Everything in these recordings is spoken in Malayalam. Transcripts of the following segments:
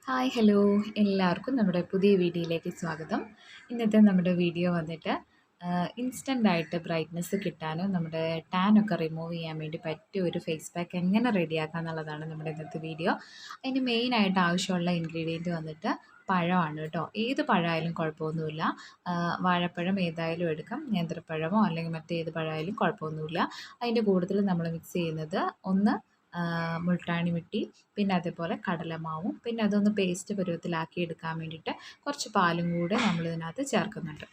ഹായ് ഹലോ എല്ലാവർക്കും നമ്മുടെ പുതിയ വീഡിയോയിലേക്ക് സ്വാഗതം. ഇന്നത്തെ നമ്മുടെ വീഡിയോ വന്നിട്ട് ഇൻസ്റ്റൻ്റായിട്ട് ബ്രൈറ്റ്നസ് കിട്ടാനും നമ്മുടെ ടാൻ ഒക്കെ റിമൂവ് ചെയ്യാൻ വേണ്ടി പറ്റിയ ഒരു ഫേസ് പാക്ക് എങ്ങനെ റെഡിയാക്കാം എന്നുള്ളതാണ് നമ്മുടെ ഇന്നത്തെ വീഡിയോ. അതിന് മെയിനായിട്ട് ആവശ്യമുള്ള ഇൻഗ്രീഡിയൻറ്റ് വന്നിട്ട് പഴമാണ് കേട്ടോ. ഏത് പഴമായാലും കുഴപ്പമൊന്നുമില്ല. വാഴപ്പഴം ഏതായാലും എടുക്കാം, നേന്ത്രപ്പഴമോ അല്ലെങ്കിൽ മറ്റേത് പഴമായാലും കുഴപ്പമൊന്നുമില്ല. അതിൻ്റെ കൂടുതൽ നമ്മൾ മിക്സ് ചെയ്യുന്നത് ഒന്ന് മുൾട്ടാണി മിട്ടി, പിന്നെ അതേപോലെ കടലമാവും, പിന്നെ അതൊന്ന് പേസ്റ്റ് പരുവത്തിലാക്കി എടുക്കാൻ വേണ്ടിയിട്ട് കുറച്ച് പാലും കൂടെ നമ്മളിതിനകത്ത് ചേർക്കുന്നുണ്ട്.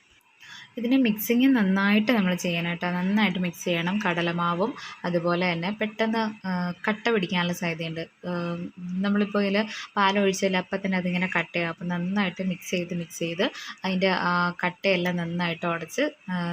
ഇതിന് മിക്സിങ് നന്നായിട്ട് നമ്മൾ ചെയ്യണം കേട്ടോ. നന്നായിട്ട് മിക്സ് ചെയ്യണം. കടലമാവും അതുപോലെ തന്നെ പെട്ടെന്ന് കട്ട പിടിക്കാനുള്ള സാധ്യതയുണ്ട്. നമ്മളിപ്പോൾ ഇതിൽ പാലൊഴിച്ചാൽ അപ്പം തന്നെ അതിങ്ങനെ കട്ടയാകും. അപ്പം നന്നായിട്ട് മിക്സ് ചെയ്ത് അതിൻ്റെ കട്ടയെല്ലാം നന്നായിട്ട് ഉടച്ച്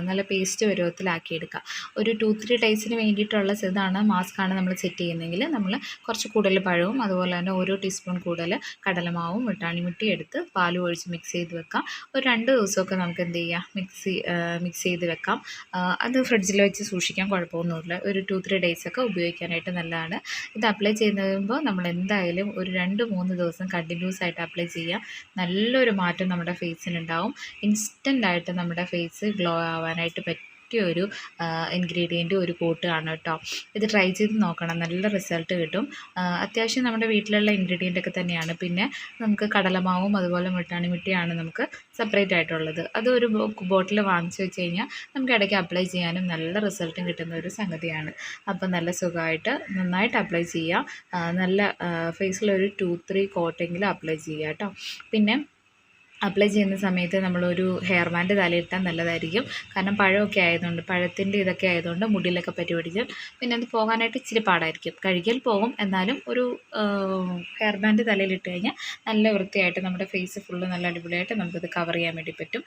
നല്ല പേസ്റ്റ് പരുവത്തിലാക്കി എടുക്കുക. ഒരു 2-3 ഡേയ്സിന് വേണ്ടിയിട്ടുള്ള ഇതാണ് മാസ്കാണ് നമ്മൾ സെറ്റ് ചെയ്യുന്നതെങ്കിൽ നമ്മൾ കുറച്ച് കൂടുതൽ പഴവും അതുപോലെ തന്നെ ഓരോ ടീസ്പൂൺ കൂടുതൽ കടലമാവും മുട്ടാണിമുട്ടി എടുത്ത് പാലും ഒഴിച്ച് മിക്സ് ചെയ്ത് വെക്കാം. ഒരു 2 ദിവസമൊക്കെ നമുക്ക് എന്ത് ചെയ്യാം, മിക്സ് ചെയ്ത് വെക്കാം. അത് ഫ്രിഡ്ജിൽ വെച്ച് സൂക്ഷിക്കാൻ കുഴപ്പമൊന്നുമില്ല. ഒരു 2-3 ഡേയ്സൊക്കെ ഉപയോഗിക്കാനായിട്ട് നല്ലതാണ്. ഇത് അപ്ലൈ ചെയ്യുമ്പോൾ നമ്മൾ എന്തായാലും ഒരു 2-3 ദിവസം കണ്ടിന്യൂസ് ആയിട്ട് അപ്ലൈ ചെയ്യുക. നല്ലൊരു മാറ്റം നമ്മുടെ ഫേസിനുണ്ടാവും. ഇൻസ്റ്റൻ്റായിട്ട് നമ്മുടെ ഫേസ് ഗ്ലോ ആവാനായിട്ട് പറ്റിയൊരു ഇൻഗ്രീഡിയൻറ്റ് ഒരു കൂട്ടാണ് കേട്ടോ. ഇത് ട്രൈ ചെയ്ത് നോക്കണം, നല്ല റിസൾട്ട് കിട്ടും. അത്യാവശ്യം നമ്മുടെ വീട്ടിലുള്ള ഇൻഗ്രീഡിയൻ്റ് ഒക്കെ തന്നെയാണ്. പിന്നെ നമുക്ക് കടലമാവും അതുപോലെ മുട്ടാണി മിട്ടിയാണ് നമുക്ക് സെപ്പറേറ്റ് ആയിട്ടുള്ളത്. അത് ഒരു ബോട്ടിൽ വാങ്ങിച്ച് വെച്ച് കഴിഞ്ഞാൽ നമുക്ക് ഇടയ്ക്ക് അപ്ലൈ ചെയ്യാനും നല്ല റിസൾട്ടും കിട്ടുന്ന ഒരു സംഗതിയാണ്. അപ്പം നല്ല സുഖമായിട്ട് നന്നായിട്ട് അപ്ലൈ ചെയ്യുക. നല്ല ഫേസിലൊരു 2-3 കോട്ടെങ്കിലും അപ്ലൈ ചെയ്യുക കേട്ടോ. പിന്നെ അപ്ലൈ ചെയ്യുന്ന സമയത്ത് നമ്മളൊരു ഹെയർ ബാൻഡ് തലയിട്ടാൽ നല്ലതായിരിക്കും. കാരണം പഴമൊക്കെ ആയതുകൊണ്ട്, പഴത്തിൻ്റെ ഇതൊക്കെ ആയതുകൊണ്ട് മുടിയിലൊക്കെ പറ്റി പിടിച്ചാൽ പിന്നെ അത് പോകാനായിട്ട് ഇച്ചിരി പാടായിരിക്കും. കഴുകിയാൽ പോകും, എന്നാലും ഒരു ഹെയർ ബാൻഡ് തലയിലിട്ട് കഴിഞ്ഞാൽ നല്ല വൃത്തിയായിട്ട് നമ്മുടെ ഫേസ് ഫുള്ള് നല്ല അടിപൊളിയായിട്ട് നമുക്കത് കവർ ചെയ്യാൻ വേണ്ടി പറ്റും.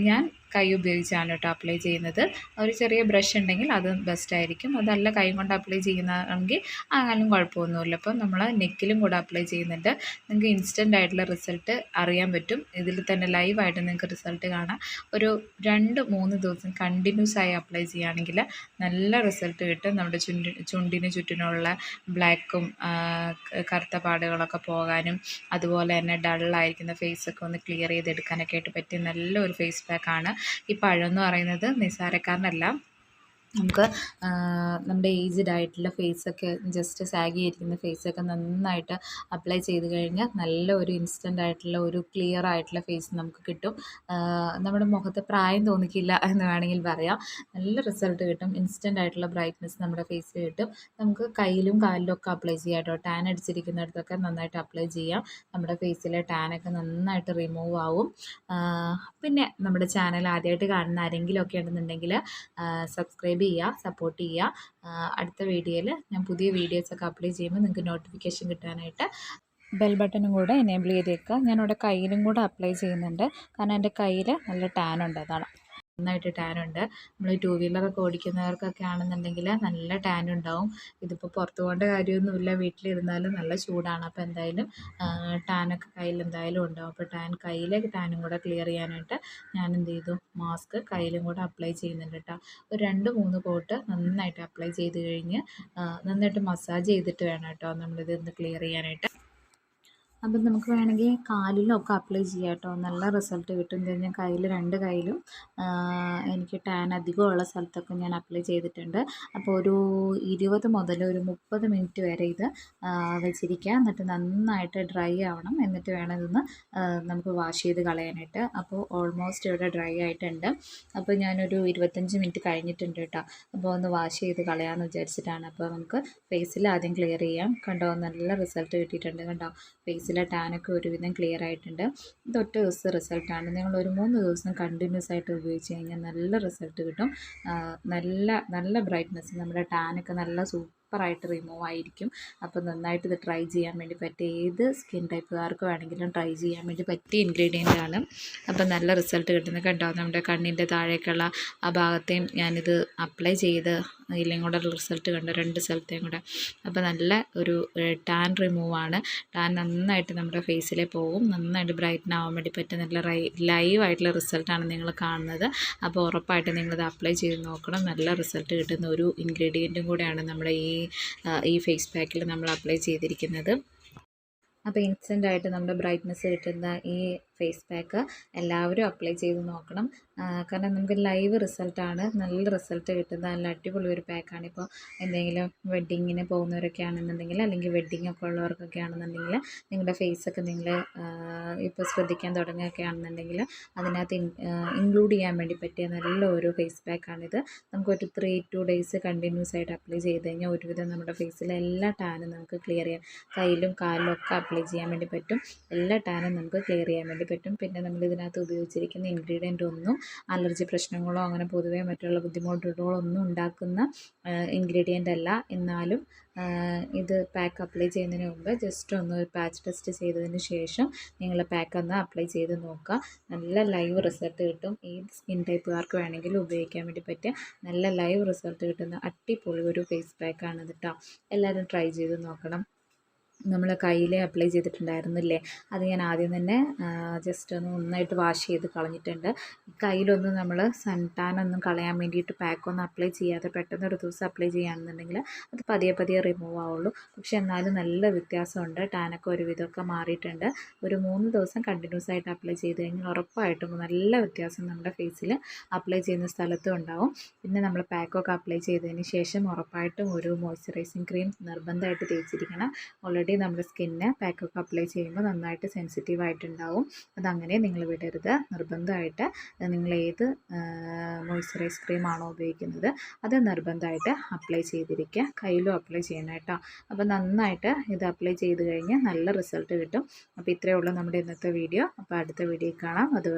ഞാൻ കൈ ഉപയോഗിച്ചാണ് കേട്ടോ അപ്ലൈ ചെയ്യുന്നത്. ഒരു ചെറിയ ബ്രഷ് ഉണ്ടെങ്കിൽ അത് ബെസ്റ്റായിരിക്കും. അതല്ല കൈ കൊണ്ട് അപ്ലൈ ചെയ്യുന്നതാണെങ്കിൽ ആകാനും കുഴപ്പമൊന്നുമില്ല. അപ്പം നമ്മൾ നെക്കിലും കൂടെ അപ്ലൈ ചെയ്യുന്നുണ്ട്. നിങ്ങൾക്ക് ഇൻസ്റ്റൻ്റ് ആയിട്ടുള്ള റിസൾട്ട് അറിയാൻ പറ്റും. ഇതിൽ തന്നെ ലൈവായിട്ട് നിങ്ങൾക്ക് റിസൾട്ട് കാണാം. ഒരു 2-3 ദിവസം കണ്ടിന്യൂസ് ആയി അപ്ലൈ ചെയ്യുകയാണെങ്കിൽ നല്ല റിസൾട്ട് കിട്ടും. നമ്മുടെ ചുണ്ടിന് ചുറ്റിനുള്ള ബ്ലാക്കും കറുത്ത പാടുകളൊക്കെ പോകാനും അതുപോലെ തന്നെ ഡള്ളായിരിക്കുന്ന ഫേസൊക്കെ ഒന്ന് ക്ലിയർ ചെയ്തെടുക്കാനൊക്കെ ആയിട്ട് പറ്റിയ നല്ലൊരു ഫേസ് പാക്കാണ്. ഈ പഴം എന്ന് പറയുന്നത് നിസ്സാരക്കാരനല്ല. നമുക്ക് നമ്മുടെ ഏജ്ഡ് ആയിട്ടുള്ള ഫേസൊക്കെ ജസ്റ്റ് സാഗി ഇരിക്കുന്ന ഫേസൊക്കെ നന്നായിട്ട് അപ്ലൈ ചെയ്ത് കഴിഞ്ഞാൽ നല്ല ഒരു ഇൻസ്റ്റൻ്റ് ആയിട്ടുള്ള ഒരു ക്ലിയർ ആയിട്ടുള്ള ഫേസ് നമുക്ക് കിട്ടും. നമ്മുടെ മുഖത്ത് പ്രായം തോന്നിക്കില്ല എന്ന് വേണമെങ്കിൽ പറയാം. നല്ല റിസൾട്ട് കിട്ടും. ഇൻസ്റ്റൻ്റ് ആയിട്ടുള്ള ബ്രൈറ്റ്നസ് നമ്മുടെ ഫേസിൽ കിട്ടും. നമുക്ക് കയ്യിലും കാലിലും ഒക്കെ അപ്ലൈ ചെയ്യാം കേട്ടോ. ടാൻ അടിച്ചിരിക്കുന്നിടത്തൊക്കെ നന്നായിട്ട് അപ്ലൈ ചെയ്യാം. നമ്മുടെ ഫേസിലെ ടാനൊക്കെ നന്നായിട്ട് റിമൂവ് ആവും. പിന്നെ നമ്മുടെ ചാനൽ ആദ്യമായിട്ട് കാണുന്ന ആരെങ്കിലും ഒക്കെ ഉണ്ടെന്നുണ്ടെങ്കിൽ സബ്സ്ക്രൈബ് ചെയ്യുക, സപ്പോർട്ട് ചെയ്യുക. അടുത്ത വീഡിയോയിൽ ഞാൻ പുതിയ വീഡിയോസൊക്കെ അപ്ലോഡ് ചെയ്യുമ്പോൾ നിങ്ങൾക്ക് നോട്ടിഫിക്കേഷൻ കിട്ടാനായിട്ട് ബെൽ ബട്ടണും കൂടെ എനേബിൾ ചെയ്തേക്കുക. ഞാനിവിടെ കയ്യിലും കൂടെ അപ്ലൈ ചെയ്യുന്നുണ്ട്. കാരണം എൻ്റെ കയ്യിൽ നല്ല ടാൻ ഉണ്ട്, അതാണ്. നന്നായിട്ട് ടാനുണ്ട്. നമ്മൾ 2 വീലറൊക്കെ ഓടിക്കുന്നവർക്കൊക്കെ ആണെന്നുണ്ടെങ്കിൽ നല്ല ടാൻ ഉണ്ടാവും. ഇതിപ്പോൾ പുറത്ത് പോകേണ്ട കാര്യമൊന്നുമില്ല, വീട്ടിലിരുന്നാലും നല്ല ചൂടാണ്. അപ്പോൾ എന്തായാലും ടാനൊക്കെ കയ്യിൽ എന്തായാലും ഉണ്ടാവും. അപ്പോൾ കയ്യിലെ ടാനും കൂടെ ക്ലിയർ ചെയ്യാനായിട്ട് ഞാൻ എന്ത് ചെയ്തു, മാസ്ക് കയ്യിലും കൂടെ അപ്ലൈ ചെയ്യുന്നുണ്ട് കേട്ടോ. ഒരു 2-3 കോട്ട് നന്നായിട്ട് അപ്ലൈ ചെയ്ത് കഴിഞ്ഞ് നന്നായിട്ട് മസാജ് ചെയ്തിട്ട് വേണം കേട്ടോ നമ്മളിത് ഒന്ന് ക്ലിയർ ചെയ്യാനായിട്ട്. അപ്പം നമുക്ക് വേണമെങ്കിൽ കാലിലൊക്കെ അപ്ലൈ ചെയ്യാം കേട്ടോ. നല്ല റിസൾട്ട് കിട്ടും. ഞാൻ കയ്യിൽ 2 കയ്യിലും എനിക്ക് ടാൻ അധികമുള്ള സ്ഥലത്തൊക്കെ ഞാൻ അപ്ലൈ ചെയ്തിട്ടുണ്ട്. അപ്പോൾ ഒരു 20 മുതൽ ഒരു 30 മിനിറ്റ് വരെ ഇത് വെച്ചിരിക്കുക. എന്നിട്ട് നന്നായിട്ട് ഡ്രൈ ആവണം. എന്നിട്ട് വേണം ഇതൊന്ന് നമുക്ക് വാഷ് ചെയ്ത് കളയാനായിട്ട്. അപ്പോൾ ഓൾമോസ്റ്റ് ഇവിടെ ഡ്രൈ ആയിട്ടുണ്ട്. അപ്പോൾ ഞാനൊരു 25 മിനിറ്റ് കഴിഞ്ഞിട്ടുണ്ട് കേട്ടോ. അപ്പോൾ ഒന്ന് വാഷ് ചെയ്ത് കളയാമെന്ന് വിചാരിച്ചിട്ടാണ്. അപ്പോൾ നമുക്ക് ഫേസിൽ ആദ്യം ക്ലിയർ ചെയ്യാം. കണ്ടോ, നല്ല റിസൾട്ട് കിട്ടിയിട്ടുണ്ട്. കണ്ടോ, ഫേസിലെ ടാനൊക്കെ ഒരുവിധം ക്ലിയർ ആയിട്ടുണ്ട്. ഇത് ഒറ്റ ദിവസത്തെ റിസൾട്ടാണ്. നിങ്ങൾ ഒരു 3 ദിവസം കണ്ടിന്യൂസ് ആയിട്ട് ഉപയോഗിച്ച് കഴിഞ്ഞാൽ നല്ല റിസൾട്ട് കിട്ടും. നല്ല ബ്രൈറ്റ്നസ്, നമ്മുടെ ടാനൊക്കെ നല്ല സൂപ്പറായിട്ട് റിമൂവ് ആയിരിക്കും. അപ്പോൾ നന്നായിട്ട് ഇത് ട്രൈ ചെയ്യാൻ വേണ്ടി പറ്റിയ ഏത് സ്കിൻ ടൈപ്പുകാർക്ക് വേണമെങ്കിലും ട്രൈ ചെയ്യാൻ വേണ്ടി പറ്റിയ ഇൻഗ്രീഡിയൻ്റ് ആണ്. അപ്പോൾ നല്ല റിസൾട്ട് കിട്ടുന്നത് കണ്ടോ. നമ്മുടെ കണ്ണിൻ്റെ താഴേക്കുള്ള ആ ഭാഗത്തെയും ഞാനിത് അപ്ലൈ ചെയ്ത് ഇതിലേയും കൂടെ റിസൾട്ട് കണ്ടു, 2 സ്ഥലത്തെയും കൂടെ. അപ്പോൾ നല്ല ഒരു ടാൻ റിമൂവാണ്. ടാൻ നന്നായിട്ട് നമ്മുടെ ഫേസിലെ പോകും. നന്നായിട്ട് ബ്രൈറ്റൻ ആവാൻ വേണ്ടി പറ്റും. നല്ല ലൈവായിട്ടുള്ള റിസൾട്ടാണ് നിങ്ങൾ കാണുന്നത്. അപ്പോൾ ഉറപ്പായിട്ട് നിങ്ങളിത് അപ്ലൈ ചെയ്ത് നോക്കണം. നല്ല റിസൾട്ട് കിട്ടുന്ന ഒരു ഇൻഗ്രീഡിയൻറ്റും കൂടെയാണ് നമ്മുടെ ഈ ഫേസ് പാക്കിൽ നമ്മൾ അപ്ലൈ ചെയ്തിരിക്കുന്നത്. അപ്പോൾ ഇൻസ്റ്റൻ്റായിട്ട് നമ്മുടെ ബ്രൈറ്റ്നസ് കിട്ടുന്ന ഈ ഫേസ് പാക്ക് എല്ലാവരും അപ്ലൈ ചെയ്ത് നോക്കണം. കാരണം നമുക്ക് ലൈവ് റിസൾട്ടാണ്, നല്ല റിസൾട്ട് കിട്ടുന്ന നല്ല അടിപൊളി ഒരു പാക്കാണ്. ഇപ്പോൾ എന്തെങ്കിലും വെഡ്ഡിങ്ങിന് പോകുന്നവരൊക്കെ ആണെന്നുണ്ടെങ്കിൽ, അല്ലെങ്കിൽ വെഡ്ഡിങ് ഒക്കെ ഉള്ളവർക്കൊക്കെ ആണെന്നുണ്ടെങ്കിൽ, നിങ്ങളുടെ ഫേസൊക്കെ നിങ്ങൾ ഇപ്പോൾ ശ്രദ്ധിക്കാൻ തുടങ്ങുകയൊക്കെ ആണെന്നുണ്ടെങ്കിൽ അതിനകത്ത് ഇൻക്ലൂഡ് ചെയ്യാൻ വേണ്ടി പറ്റിയ നല്ല ഒരു ഫേസ് പാക്കാണിത്. നമുക്കൊരു 3-2 ഡേയ്സ് കണ്ടിന്യൂസ് ആയിട്ട് അപ്ലൈ ചെയ്ത് കഴിഞ്ഞാൽ ഒരുവിധം നമ്മുടെ ഫേസിലെ എല്ലാ ടാനും നമുക്ക് ക്ലിയർ ചെയ്യാം. കയ്യിലും കാലിലും ഒക്കെ അപ്ലൈ ചെയ്യാൻ വേണ്ടി പറ്റും. എല്ലാ ടാനും നമുക്ക് ക്ലിയർ ചെയ്യാൻ വേണ്ടി പറ്റും. പിന്നെ നമ്മൾ ഇതിനകത്ത് ഉപയോഗിച്ചിരിക്കുന്ന ഇൻഗ്രീഡിയൻ്റ് ഒന്നും അലർജി പ്രശ്നങ്ങളോ അങ്ങനെ പൊതുവേ മറ്റുള്ള ബുദ്ധിമുട്ടുകളോ ഒന്നും ഉണ്ടാക്കുന്ന ഇൻഗ്രീഡിയൻ്റ് അല്ല. എന്നാലും ഇത് പാക്ക് അപ്ലൈ ചെയ്യുന്നതിന് മുമ്പ് ജസ്റ്റ് ഒന്ന് ഒരു പാച്ച് ടെസ്റ്റ് ചെയ്തതിന് ശേഷം നിങ്ങൾ പാക്ക് ഒന്ന് അപ്ലൈ ചെയ്ത് നോക്കുക. നല്ല ലൈവ് റിസൾട്ട് കിട്ടും. ഏത് സ്കിൻ ടൈപ്പുകാർക്ക് വേണമെങ്കിലും ഉപയോഗിക്കാൻ വേണ്ടി പറ്റിയ നല്ല ലൈവ് റിസൾട്ട് കിട്ടുന്ന അടിപൊളി ഒരു ഫേസ് പാക്കാണ് കേട്ടോ. എല്ലാവരും ട്രൈ ചെയ്ത് നോക്കണം. നമ്മൾ കയ്യിൽ അപ്ലൈ ചെയ്തിട്ടുണ്ടായിരുന്നില്ലേ, അത് ഞാൻ ആദ്യം തന്നെ ജസ്റ്റ് ഒന്ന് നന്നായിട്ട് വാഷ് ചെയ്ത് കളഞ്ഞിട്ടുണ്ട്. കയ്യിലൊന്നും നമ്മൾ സൺ ടാൻ ഒന്നും കളയാൻ വേണ്ടിയിട്ട് പാക്കൊന്നും അപ്ലൈ ചെയ്യാതെ പെട്ടെന്ന് ഒരു ദിവസം അപ്ലൈ ചെയ്യുകയാണെന്നുണ്ടെങ്കിൽ അത് പതിയെ പതിയെ റിമൂവ് ആവുള്ളൂ. പക്ഷെ എന്നാലും നല്ല വ്യത്യാസമുണ്ട്. ടാനൊക്കെ ഒരുവിധമൊക്കെ മാറിയിട്ടുണ്ട്. ഒരു 3 ദിവസം കണ്ടിന്യൂസ് ആയിട്ട് അപ്ലൈ ചെയ്ത് കഴിഞ്ഞാൽ ഉറപ്പായിട്ടും നല്ല വ്യത്യാസം നമ്മുടെ ഫേസിൽ അപ്ലൈ ചെയ്യുന്ന സ്ഥലത്തും ഉണ്ടാവും. പിന്നെ നമ്മൾ പാക്കൊക്കെ അപ്ലൈ ചെയ്തതിന് ശേഷം ഉറപ്പായിട്ടും ഒരു മോയ്സ്ചറൈസിങ് ക്രീം നിർബന്ധമായിട്ട് തേച്ചിരിക്കണം. ഓൾറെഡി നമ്മുടെ സ്കിന്ന് പാക്കൊക്കെ അപ്ലൈ ചെയ്യുമ്പോൾ നന്നായിട്ട് സെൻസിറ്റീവ് ആയിട്ടുണ്ടാവും. അതങ്ങനെ നിങ്ങൾ വിടരുത്. നിർബന്ധമായിട്ട് നിങ്ങൾ ഏത് മോയ്സ്ചറൈസ് ക്രീമാണോ ഉപയോഗിക്കുന്നത് അത് നിർബന്ധമായിട്ട് അപ്ലൈ ചെയ്തിരിക്കുക. കയ്യിലും അപ്ലൈ ചെയ്യണം കേട്ടോ. അപ്പോൾ നന്നായിട്ട് ഇത് അപ്ലൈ ചെയ്ത് കഴിഞ്ഞാൽ നല്ല റിസൾട്ട് കിട്ടും. അപ്പോൾ ഇത്രയേ ഉള്ളൂ നമ്മുടെ ഇന്നത്തെ വീഡിയോ. അപ്പോൾ അടുത്ത വീഡിയോ കാണാം. അതുവരെ